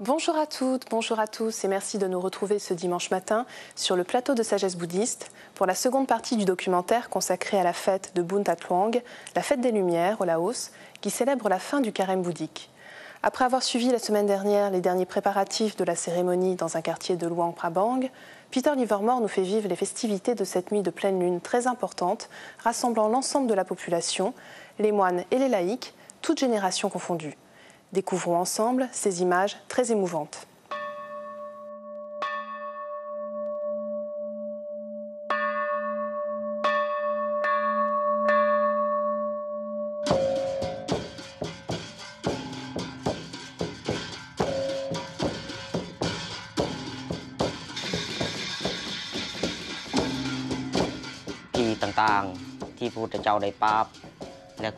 Bonjour à toutes, bonjour à tous et merci de nous retrouver ce dimanche matin sur le plateau de Sagesse bouddhiste pour la seconde partie du documentaire consacré à la fête de Bun Tat Luang, la fête des Lumières au Laos, qui célèbre la fin du carême bouddhique. Après avoir suivi la semaine dernière les derniers préparatifs de la cérémonie dans un quartier de Luang Prabang, Peter Livermore nous fait vivre les festivités de cette nuit de pleine lune très importante, rassemblant l'ensemble de la population, les moines et les laïcs, toutes générations confondues. Découvrons ensemble ces images très émouvantes.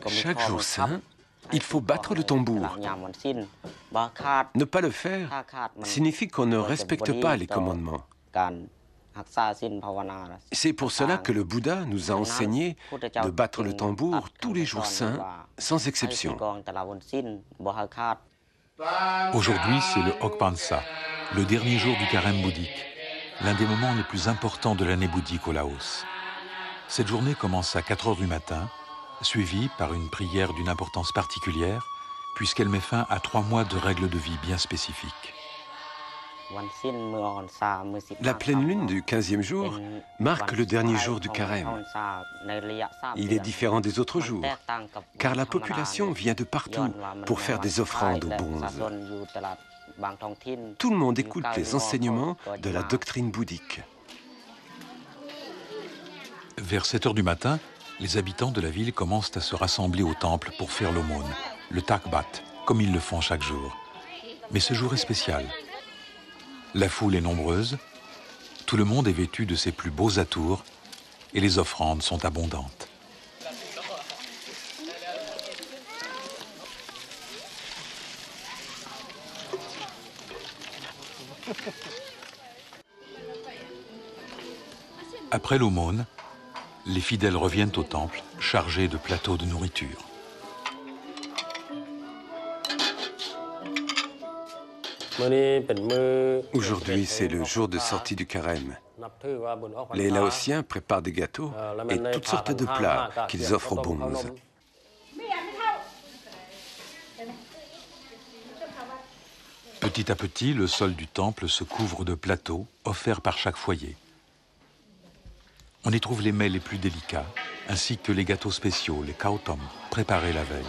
Chaque jour saint, il faut battre le tambour. Ne pas le faire signifie qu'on ne respecte pas les commandements. C'est pour cela que le Bouddha nous a enseigné de battre le tambour tous les jours saints, sans exception. Aujourd'hui, c'est le Hokpansa, le dernier jour du carême bouddhique, l'un des moments les plus importants de l'année bouddhique au Laos. Cette journée commence à 4 heures du matin, suivie par une prière d'une importance particulière, puisqu'elle met fin à 3 mois de règles de vie bien spécifiques. La pleine lune du 15e jour marque le dernier jour du carême. Il est différent des autres jours, car la population vient de partout pour faire des offrandes aux bonzes. Tout le monde écoute les enseignements de la doctrine bouddhique. Vers 7 heures du matin, les habitants de la ville commencent à se rassembler au temple pour faire l'aumône, le takbat, comme ils le font chaque jour. Mais ce jour est spécial. La foule est nombreuse, tout le monde est vêtu de ses plus beaux atours et les offrandes sont abondantes. Après l'aumône, les fidèles reviennent au temple chargés de plateaux de nourriture. Aujourd'hui, c'est le jour de sortie du carême. Les Laotiens préparent des gâteaux et toutes sortes de plats qu'ils offrent aux bonzes. Petit à petit, le sol du temple se couvre de plateaux offerts par chaque foyer. On y trouve les mets les plus délicats, ainsi que les gâteaux spéciaux, les khao tom, préparés la veille.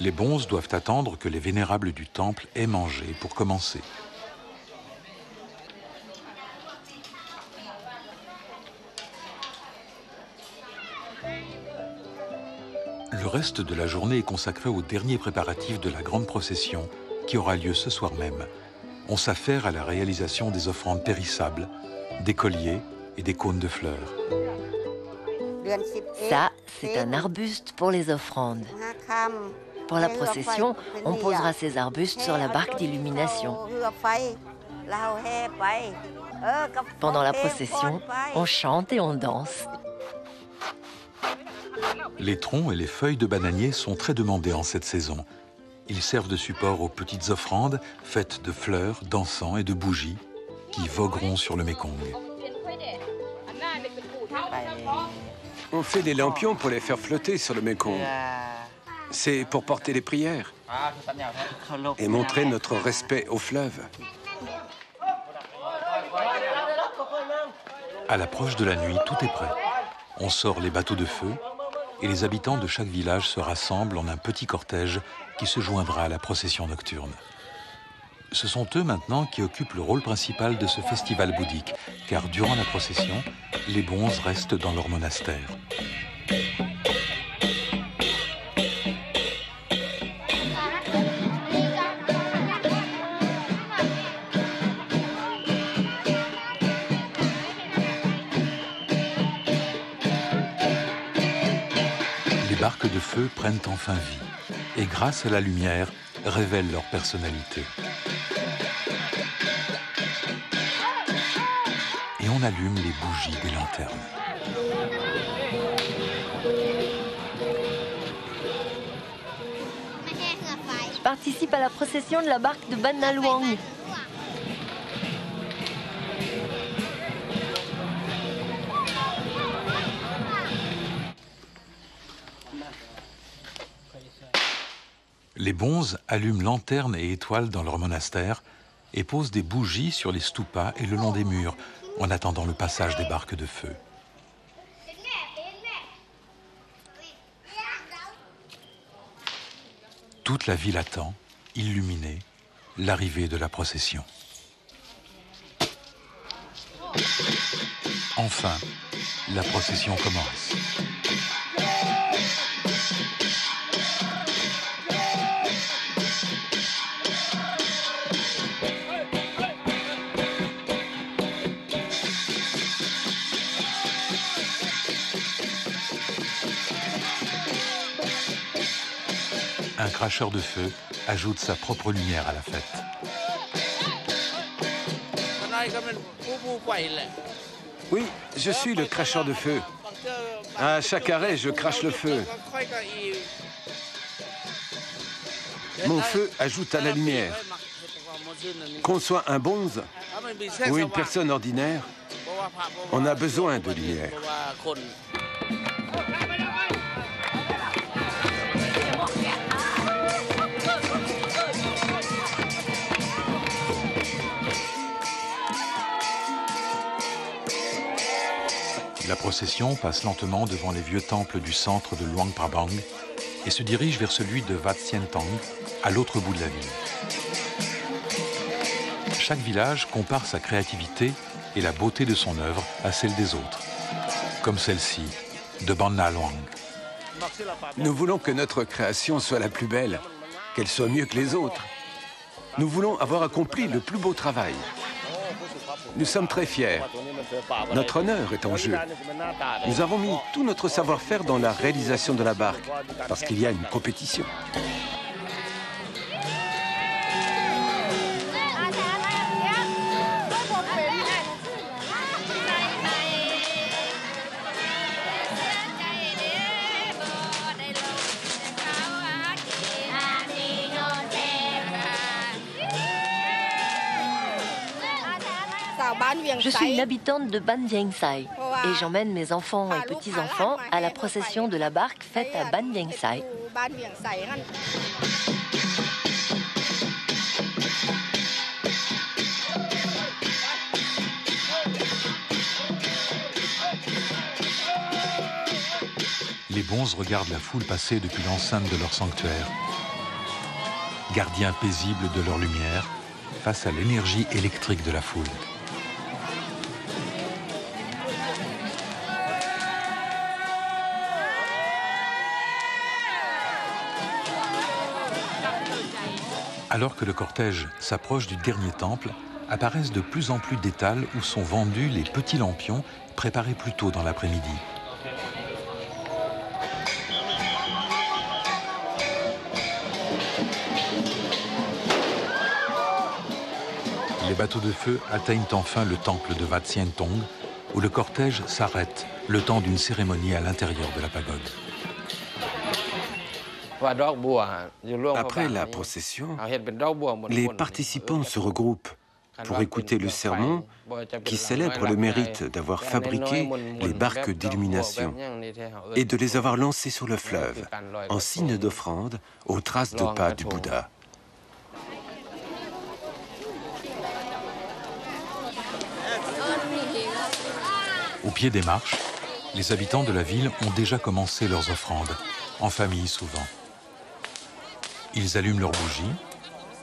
Les bonzes doivent attendre que les vénérables du temple aient mangé pour commencer. Le reste de la journée est consacré aux derniers préparatifs de la grande procession qui aura lieu ce soir même. On s'affaire à la réalisation des offrandes périssables, des colliers et des cônes de fleurs. Ça, c'est un arbuste pour les offrandes. Pour la procession, on posera ces arbustes sur la barque d'illumination. Pendant la procession, on chante et on danse. Les troncs et les feuilles de bananier sont très demandés en cette saison. Ils servent de support aux petites offrandes faites de fleurs, d'encens et de bougies qui vogueront sur le Mékong. On fait des lampions pour les faire flotter sur le Mékong. C'est pour porter les prières et montrer notre respect au fleuve. À l'approche de la nuit, tout est prêt. On sort les bateaux de feu et les habitants de chaque village se rassemblent en un petit cortège qui se joindra à la procession nocturne. Ce sont eux maintenant qui occupent le rôle principal de ce festival bouddhique, car durant la procession, les bonzes restent dans leur monastère. Les barques de feu prennent enfin vie et grâce à la lumière, révèlent leur personnalité. Et on allume les bougies des lanternes. participent à la procession de la barque de Ban Na Luang. Les bonzes allument lanternes et étoiles dans leur monastère et posent des bougies sur les stupas et le long des murs en attendant le passage des barques de feu. Toute la ville attend, illuminée, l'arrivée de la procession. Enfin, la procession commence. Un cracheur de feu ajoute sa propre lumière à la fête. Oui, je suis le cracheur de feu. À chaque arrêt, je crache le feu. Mon feu ajoute à la lumière. Qu'on soit un bonze ou une personne ordinaire, on a besoin de lumière. La procession passe lentement devant les vieux temples du centre de Luang Prabang et se dirige vers celui de Wat Sien Tong, à l'autre bout de la ville. Chaque village compare sa créativité et la beauté de son œuvre à celle des autres, comme celle-ci, de Ban Na Luang. Nous voulons que notre création soit la plus belle, qu'elle soit mieux que les autres. Nous voulons avoir accompli le plus beau travail. Nous sommes très fiers. Notre honneur est en jeu. Nous avons mis tout notre savoir-faire dans la réalisation de la barque, parce qu'il y a une compétition. Je suis une habitante de Ban Vieng Sai et j'emmène mes enfants et petits-enfants à la procession de la barque faite à Ban Vieng Sai. Les bonzes regardent la foule passer depuis l'enceinte de leur sanctuaire, gardiens paisibles de leur lumière face à l'énergie électrique de la foule. Alors que le cortège s'approche du dernier temple, apparaissent de plus en plus d'étals où sont vendus les petits lampions préparés plus tôt dans l'après-midi. Les bateaux de feu atteignent enfin le temple de Wat Sien Tong, où le cortège s'arrête le temps d'une cérémonie à l'intérieur de la pagode. Après la procession, les participants se regroupent pour écouter le sermon qui célèbre le mérite d'avoir fabriqué les barques d'illumination et de les avoir lancées sur le fleuve en signe d'offrande aux traces de pas du Bouddha. Au pied des marches, les habitants de la ville ont déjà commencé leurs offrandes, en famille souvent. Ils allument leurs bougies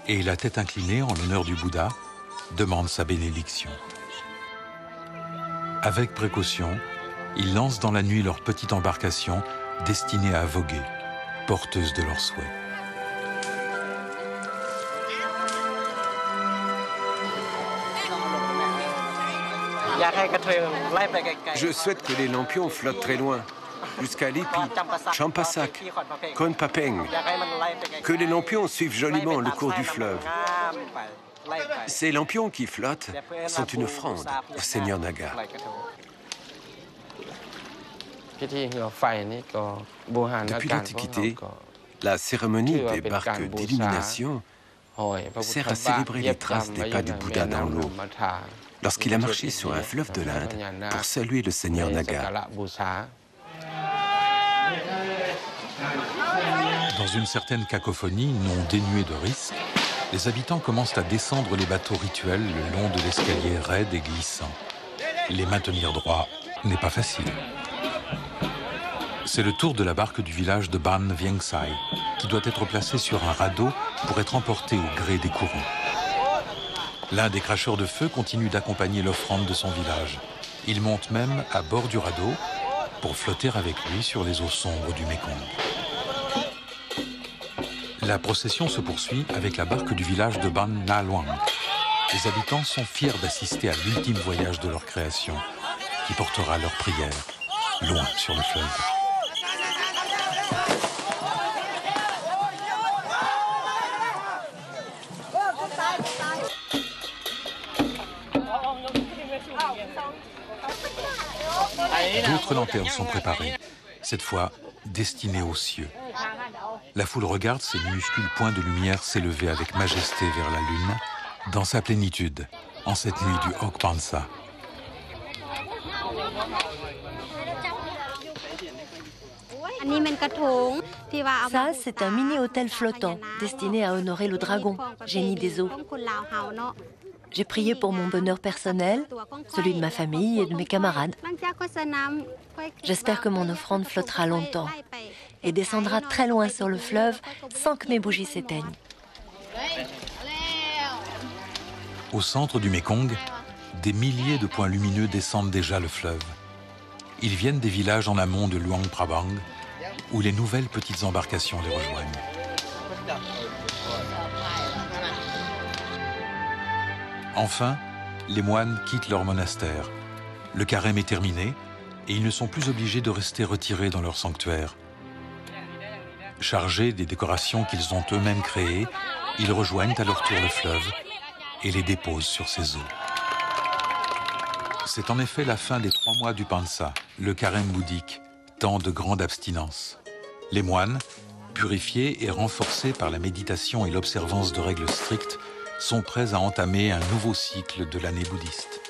et, la tête inclinée en l'honneur du Bouddha, demandent sa bénédiction. Avec précaution, ils lancent dans la nuit leur petite embarcation destinée à voguer, porteuse de leurs souhaits. Je souhaite que les lampions flottent très loin, jusqu'à Lipi, Champasak, Kon Papeng. Que les lampions suivent joliment le cours du fleuve. Ces lampions qui flottent sont une offrande au Seigneur Naga. Depuis l'Antiquité, La cérémonie des barques d'illumination sert à célébrer les traces des pas du Bouddha dans l'eau, lorsqu'il a marché sur un fleuve de l'Inde pour saluer le seigneur Naga. Dans une certaine cacophonie non dénuée de risque, les habitants commencent à descendre les bateaux rituels le long de l'escalier raide et glissant. Les maintenir droits n'est pas facile. C'est le tour de la barque du village de Ban Vieng Sai, qui doit être placée sur un radeau pour être emportée au gré des courants. L'un des cracheurs de feu continue d'accompagner l'offrande de son village. Il monte même à bord du radeau pour flotter avec lui sur les eaux sombres du Mékong. La procession se poursuit avec la barque du village de Ban Na Luang. Les habitants sont fiers d'assister à l'ultime voyage de leur création, qui portera leurs prières loin sur le fleuve. D'autres lanternes sont préparées, cette fois destinées aux cieux. La foule regarde ces minuscules points de lumière s'élever avec majesté vers la lune, dans sa plénitude, en cette nuit du Hok Pansa. Ça, c'est un mini-hôtel flottant, destiné à honorer le dragon, génie des eaux. J'ai prié pour mon bonheur personnel, celui de ma famille et de mes camarades. J'espère que mon offrande flottera longtemps et descendra très loin sur le fleuve sans que mes bougies s'éteignent. Au centre du Mékong, des milliers de points lumineux descendent déjà le fleuve. Ils viennent des villages en amont de Luang Prabang, où les nouvelles petites embarcations les rejoignent. Enfin, les moines quittent leur monastère. Le carême est terminé et ils ne sont plus obligés de rester retirés dans leur sanctuaire. Chargés des décorations qu'ils ont eux-mêmes créées, ils rejoignent à leur tour le fleuve et les déposent sur ses eaux. C'est en effet la fin des 3 mois du Pansa, le carême bouddhique, temps de grande abstinence. Les moines, purifiés et renforcés par la méditation et l'observance de règles strictes, sont prêts à entamer un nouveau cycle de l'année bouddhiste.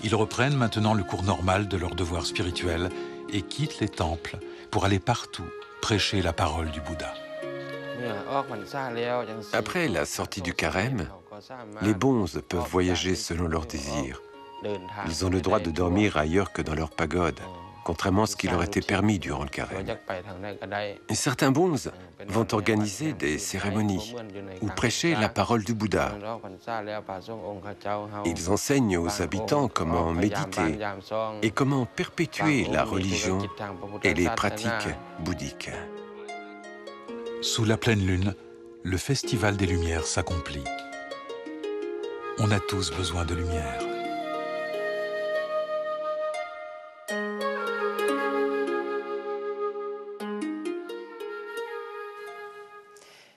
Ils reprennent maintenant le cours normal de leurs devoirs spirituels et quittent les temples pour aller partout prêcher la parole du Bouddha. Après la sortie du carême, les bonzes peuvent voyager selon leurs désirs. Ils ont le droit de dormir ailleurs que dans leur pagode, contrairement à ce qui leur était permis durant le carême. Et certains bonzes vont organiser des cérémonies ou prêcher la parole du Bouddha. Ils enseignent aux habitants comment méditer et comment perpétuer la religion et les pratiques bouddhiques. Sous la pleine lune, le festival des Lumières s'accomplit. On a tous besoin de lumière.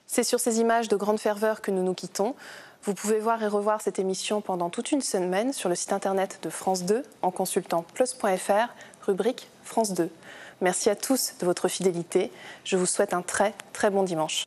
C'est sur ces images de grande ferveur que nous nous quittons. Vous pouvez voir et revoir cette émission pendant toute une semaine sur le site internet de France 2 en consultant plus.fr, rubrique France 2. Merci à tous de votre fidélité. Je vous souhaite un très bon dimanche.